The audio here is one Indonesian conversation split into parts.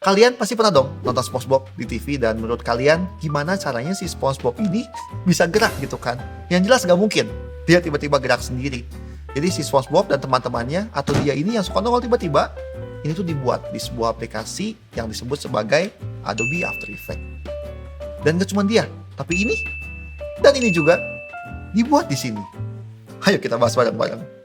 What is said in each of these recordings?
Kalian pasti pernah dong nonton SpongeBob di TV, dan menurut kalian gimana caranya si SpongeBob ini bisa gerak gitu kan? Yang jelas gak mungkin dia tiba-tiba gerak sendiri. Jadi si SpongeBob dan teman-temannya atau dia ini yang suka nongol tiba-tiba, ini tuh dibuat di sebuah aplikasi yang disebut sebagai Adobe After Effects. Dan gak cuma dia, tapi ini dan ini juga dibuat di sini. Ayo kita bahas bareng-bareng.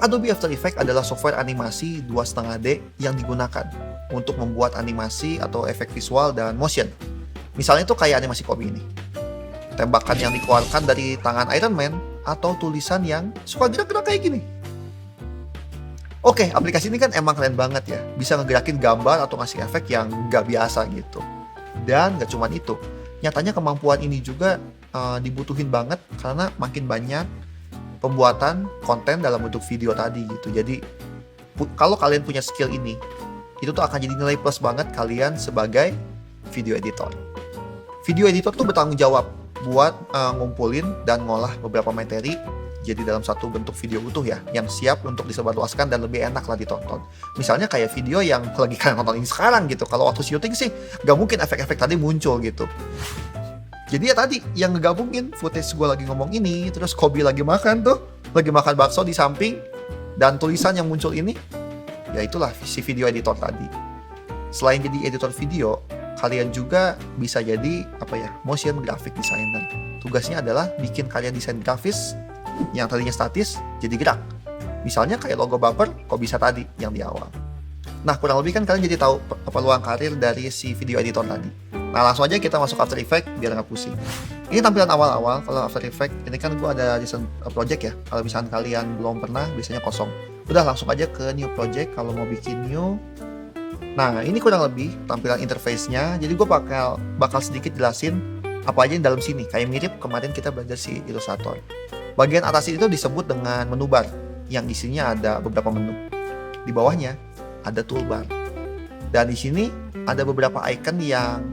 Adobe After Effects adalah software animasi 2,5D yang digunakan untuk membuat animasi atau efek visual dan motion. Misalnya itu kayak animasi Kobe ini. Tembakan yang dikeluarkan dari tangan Iron Man atau tulisan yang suka gerak-gerak kayak gini. Oke, aplikasi ini kan emang keren banget ya. Bisa ngegerakin gambar atau ngasih efek yang gak biasa gitu. Dan gak cuma itu. Nyatanya kemampuan ini juga dibutuhin banget karena makin banyak pembuatan konten dalam bentuk video tadi gitu. Jadi kalau kalian punya skill ini, itu tuh akan jadi nilai plus banget kalian sebagai video editor. Video editor tuh bertanggung jawab buat ngumpulin dan ngolah beberapa materi jadi dalam satu bentuk video utuh ya, yang siap untuk disebarluaskan dan lebih enak lah ditonton. Misalnya kayak video yang lagi kalian nonton ini sekarang gitu. Kalau waktu syuting sih gak mungkin efek-efek tadi muncul gitu. Jadi ya tadi yang ngegabungin footage gue lagi ngomong ini, terus Kobe lagi makan tuh, lagi makan bakso di samping, dan tulisan yang muncul ini, ya itulah si video editor tadi. Selain jadi editor video, kalian juga bisa jadi motion graphic designer. Tugasnya adalah bikin kalian desain grafis yang tadinya statis jadi gerak. Misalnya kayak logo bumper, kok bisa tadi yang di awal. Nah, kurang lebih kan kalian jadi tahu peluang karir dari si video editor tadi. Nah, langsung aja kita masuk After Effects biar nggak pusing. Ini tampilan awal-awal. Kalau After Effects, ini kan gue ada recent project ya. Kalau misalnya kalian belum pernah, biasanya kosong. Udah langsung aja ke new project kalau mau bikin new. Nah, ini kurang lebih tampilan interface-nya. Jadi gue bakal sedikit jelasin apa aja yang dalam sini. Kayak mirip kemarin kita belajar si Illustrator. Bagian atas itu disebut dengan menu bar, yang isinya ada beberapa menu. Di bawahnya ada toolbar. Dan di sini ada beberapa icon yang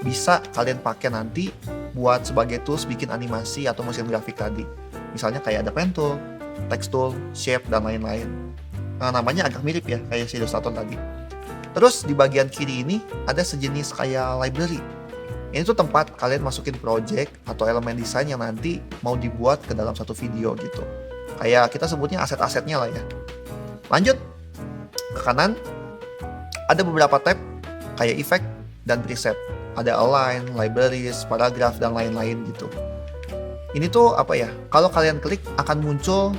bisa kalian pakai nanti buat sebagai tools bikin animasi atau motion graphic tadi. Misalnya kayak ada pen tool, text tool, shape, dan lain-lain. Nah, namanya agak mirip ya kayak si Illustrator tadi. Terus di bagian kiri ini ada sejenis kayak library. Ini tuh tempat kalian masukin project atau elemen desain yang nanti mau dibuat ke dalam satu video gitu. Kayak kita sebutnya aset-asetnya lah ya. Lanjut ke kanan, ada beberapa tab kayak effect dan preset. Ada align, libraries, paragraph, dan lain-lain gitu. Ini tuh kalau kalian klik akan muncul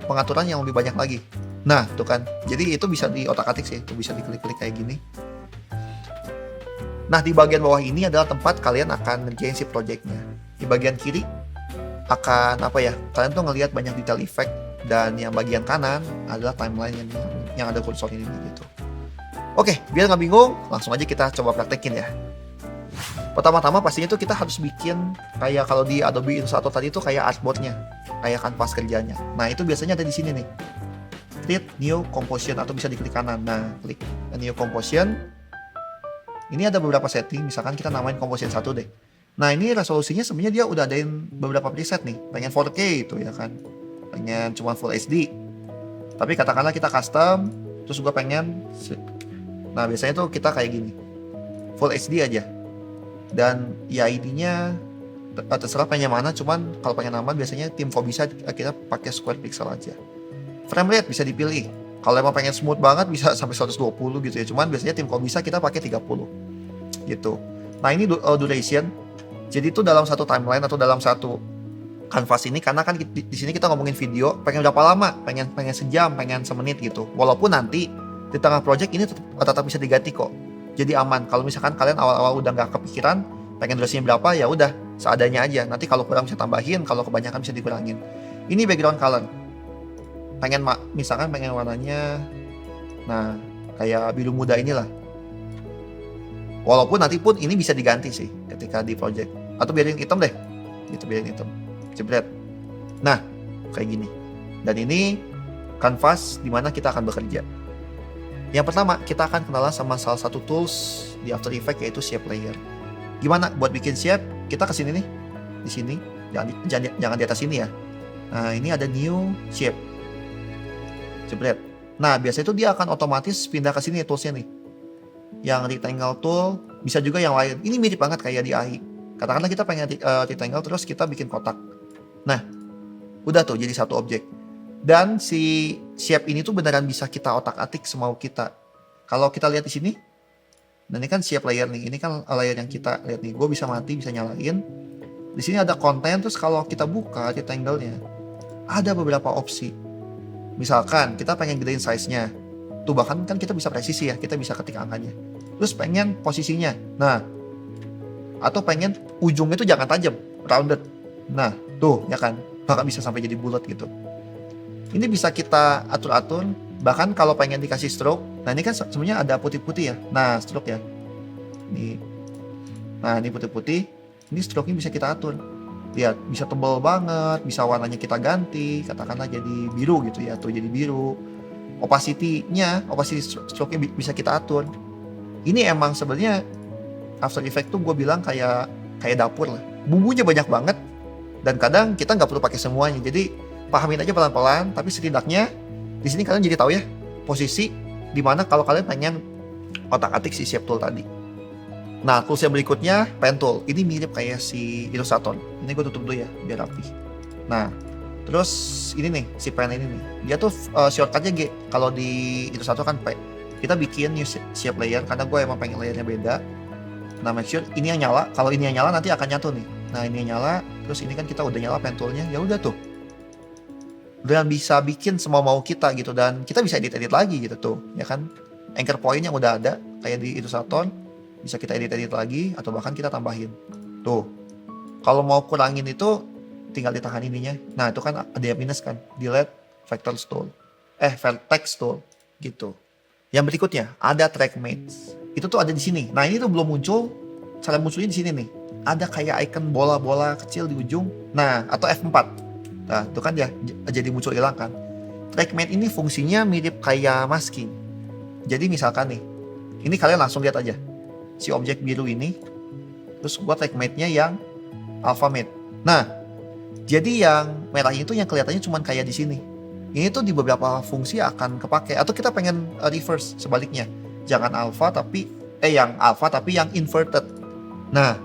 pengaturan yang lebih banyak lagi. Nah, tuh kan. Jadi itu bisa di otak-atik sih, itu bisa diklik-klik kayak gini. Nah, di bagian bawah ini adalah tempat kalian akan ngerjain si projectnya. Di bagian kiri akan kalian tuh ngelihat banyak detail effect, dan yang bagian kanan adalah timeline yang ada kursor ini gitu. Oke, biar nggak bingung, langsung aja kita coba praktekin ya. Pertama-tama pastinya tuh kita harus bikin kayak kalau di Adobe Illustrator tadi tuh kayak artboardnya, kayak kanvas kerjanya. Nah, itu biasanya ada di sini nih. Create New Composition atau bisa diklik kanan. Nah, klik New Composition. Ini ada beberapa setting, misalkan kita namain Composition 1 deh. Nah, ini resolusinya sebenarnya dia udah adain beberapa preset nih. Pengen 4K itu ya kan. Pengen cuma Full HD. Tapi katakanlah kita custom, terus juga pengen. Nah, biasanya tuh kita kayak gini. Full HD aja. Dan ya ID-nya terserah pengen mana, cuman kalau pengen aman biasanya tim bisa kita pakai square pixel aja. Frame rate bisa dipilih. Kalau emang pengen smooth banget bisa sampai 120 gitu ya. Cuman biasanya tim bisa kita pakai 30 gitu. Nah, ini duration. Jadi itu dalam satu timeline atau dalam satu kanvas ini, karena kan di sini kita ngomongin video, pengen berapa lama? Pengen sejam, pengen semenit gitu. Walaupun nanti di tengah project ini tetap bisa diganti kok. Jadi aman. Kalau misalkan kalian awal-awal udah nggak kepikiran pengen durasinya berapa, ya udah seadanya aja. Nanti kalau kurang bisa tambahin, kalau kebanyakan bisa dikurangin. Ini background color. Misalkan pengen warnanya, nah kayak biru muda inilah. Walaupun nanti pun ini bisa diganti sih ketika di project. Atau biarin hitam deh, gitu biarin hitam. Jebret. Nah, kayak gini. Dan ini kanvas dimana kita akan bekerja. Yang pertama, kita akan kenalan sama salah satu tools di After Effects, yaitu Shape Layer. Gimana buat bikin shape? Kita kesini nih, di sini, jangan di atas sini ya. Nah, ini ada new shape. Jebret. Nah, biasanya itu dia akan otomatis pindah ke sini toolsnya nih. Yang rectangle tool, bisa juga yang lain. Ini mirip banget kayak di AI. Katakanlah kita pengen rectangle terus kita bikin kotak. Nah, udah tuh jadi satu objek. Dan si shape ini tuh beneran bisa kita otak-atik semau kita. Kalau kita lihat di sini, nah ini kan shape layer nih. Ini kan layer yang kita lihat nih. Gue bisa mati, bisa nyalain. Di sini ada konten, terus kalau kita buka rectangle-nya, ada beberapa opsi. Misalkan kita pengen gedein size-nya. Tuh bahkan kan kita bisa presisi ya, kita bisa ketik angkanya. Terus pengen posisinya. Nah, atau pengen ujungnya tuh jangan tajam, rounded. Nah, tuh ya kan, bahkan bisa sampai jadi bulat gitu. Ini bisa kita atur-atur, bahkan kalau pengen dikasih stroke. Nah, ini kan sebenarnya ada putih-putih ya. Nah, stroke ya. Nih. Nah, ini putih-putih. Ini stroke-nya bisa kita atur. Lihat, bisa tebal banget, bisa warnanya kita ganti, katakanlah jadi biru gitu ya, atau jadi biru. Opacity stroke-nya bisa kita atur. Ini emang sebenarnya After Effects tuh gue bilang kayak dapur lah. Bumbunya banyak banget, dan kadang kita nggak perlu pakai semuanya. Jadi pahamin aja pelan-pelan, tapi setidaknya di sini kalian jadi tahu ya posisi dimana kalau kalian pengen otak-atik si shape tool tadi. Nah, tools yang berikutnya pen tool. Ini mirip kayak si Illustrator. Ini gue tutup dulu ya biar rapi. Nah, terus ini nih si pen ini nih. Dia tuh shortcutnya G. Kalau di Illustrator kan P. Kita bikin new shape layer karena gue emang pengen layernya beda. Nah, make sure ini yang nyala. Kalau ini yang nyala nanti akan nyatu nih. Nah, ini yang nyala. Terus ini kan kita udah nyala pen toolnya. Ya udah tuh. Dan bisa bikin semua mau kita gitu, dan kita bisa edit-edit lagi gitu tuh, ya kan? Anchor point yang udah ada kayak di Illustrator bisa kita edit-edit lagi atau bahkan kita tambahin. Tuh. Kalau mau kurangin itu tinggal ditahan ininya. Nah, itu kan ada yang minus kan. Delete Vector Tool. Vertex Tool gitu. Yang berikutnya ada Track Mates. Itu tuh ada di sini. Nah, ini tuh belum muncul. Cara munculnya di sini nih. Ada kayak icon bola-bola kecil di ujung. Nah, atau F4. Nah, itu kan dia jadi muncul hilang kan. Track Mate ini fungsinya mirip kayak masking. Jadi misalkan nih, ini kalian langsung lihat aja. Si objek biru ini, terus gua track mate-nya yang alpha mate. Nah, jadi yang merah itu yang kelihatannya cuma kayak di sini. Ini tuh di beberapa fungsi akan kepake. Atau kita pengen reverse sebaliknya. Jangan alpha tapi yang alpha tapi yang inverted. Nah,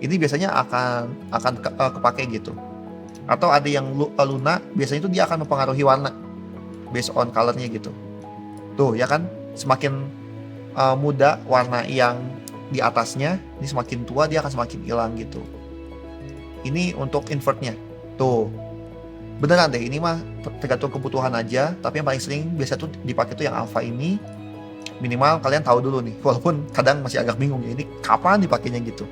ini biasanya akan kepake gitu. Atau ada yang Luna, biasanya itu dia akan mempengaruhi warna based on colornya gitu. Tuh ya kan, semakin muda warna yang di atasnya, ini semakin tua dia akan semakin hilang gitu. Ini untuk invertnya. Tuh, beneran deh, ini mah tergantung kebutuhan aja. Tapi yang paling sering biasa tuh dipakai tuh yang alpha ini. Minimal kalian tahu dulu nih, walaupun kadang masih agak bingung ya, ini kapan dipakainya gitu.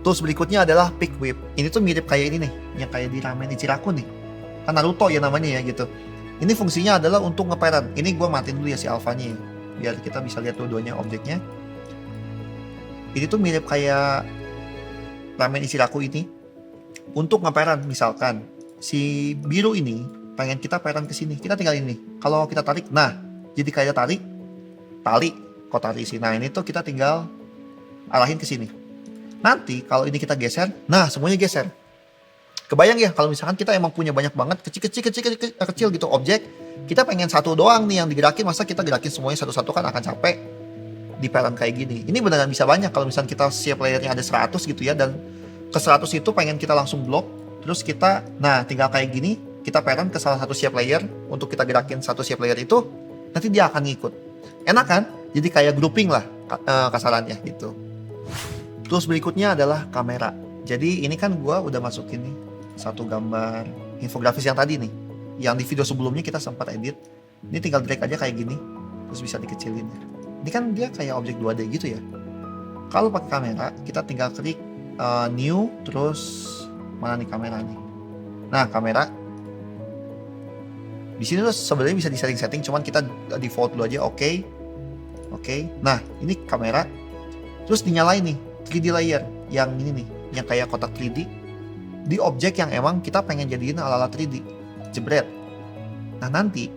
Terus berikutnya adalah Pick Whip. Ini tuh mirip kayak ini nih, yang kayak di Ramen Ichiraku nih. Kan Naruto ya namanya ya gitu. Ini fungsinya adalah untuk ngeparent. Ini gue matiin dulu ya si alfanya ya, biar kita bisa lihat dua-duanya objeknya. Ini tuh mirip kayak Ramen Ichiraku ini. Untuk ngeparent misalkan si biru ini pengen kita parent ke sini, kita tinggal ini. Kalau kita tarik, nah jadi kayak tarik tali, kok tarik sini. Nah ini tuh kita tinggal arahin ke sini. Nanti kalau ini kita geser, nah semuanya geser. Kebayang ya kalau misalkan kita emang punya banyak banget kecil gitu objek, kita pengen satu doang nih yang digerakin, masa kita gerakin semuanya satu-satu kan akan capek di parent kayak gini. Ini beneran bisa banyak kalau misalkan kita shape layernya ada 100 gitu ya, dan ke 100 itu pengen kita langsung blok, terus kita nah tinggal kayak gini, kita parent ke salah satu shape layer untuk kita gerakin satu shape layer itu, nanti dia akan ngikut. Enak kan? Jadi kayak grouping lah kasarannya gitu. Terus berikutnya adalah kamera. Jadi ini kan gue udah masukin nih satu gambar infografis yang tadi nih, yang di video sebelumnya kita sempat edit. Ini tinggal drag aja kayak gini, terus bisa dikecilin. Ini kan dia kayak objek 2D gitu ya. Kalau pakai kamera, kita tinggal klik new, terus mana nih kamera nih. Nah kamera di sini tuh sebenarnya bisa di setting, cuman kita default dulu aja. Oke. Nah ini kamera, terus dinyalain nih 3D layer yang ini nih, yang kayak kotak 3D di objek yang emang kita pengen jadiin ala-ala 3D. Jebret. Nah nanti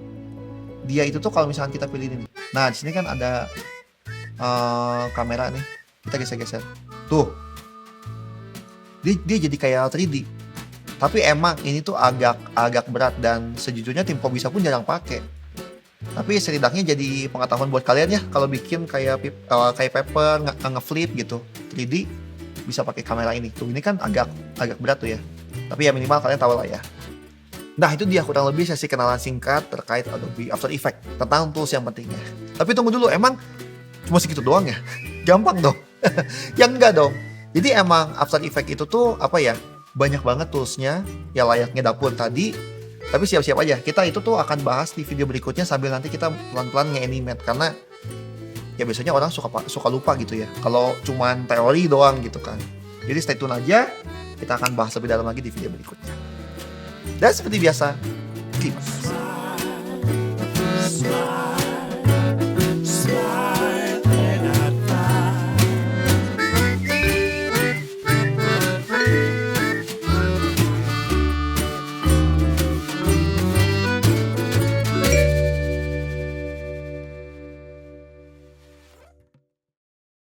dia itu tuh kalau misalkan kita pilih ini, nah di sini kan ada kamera nih, kita geser-geser. Tuh, dia jadi kayak 3D. Tapi emang ini tuh agak berat dan sejujurnya tim kok bisa pun jarang pakai. Tapi setidaknya jadi pengetahuan buat kalian ya kalau bikin kayak paper nge-flip gitu 3D bisa pakai kamera ini. Tuh ini kan agak berat tuh ya. Tapi ya minimal kalian tahu lah ya. Nah itu dia kurang lebih sesi kenalan singkat terkait Adobe After Effects tentang tools yang pentingnya. Tapi tunggu dulu, emang cuma segitu doang ya? Gampang dong? Ya enggak dong. Jadi emang After Effects itu tuh apa ya? Banyak banget toolsnya, ya layaknya dapur tadi. Tapi siap-siap aja, kita itu tuh akan bahas di video berikutnya sambil nanti kita pelan-pelan nge-animate. Karena ya biasanya orang suka lupa gitu ya. Kalau cuman teori doang gitu kan. Jadi stay tune aja, kita akan bahas lebih dalam lagi di video berikutnya. Dan seperti biasa, terima kasih.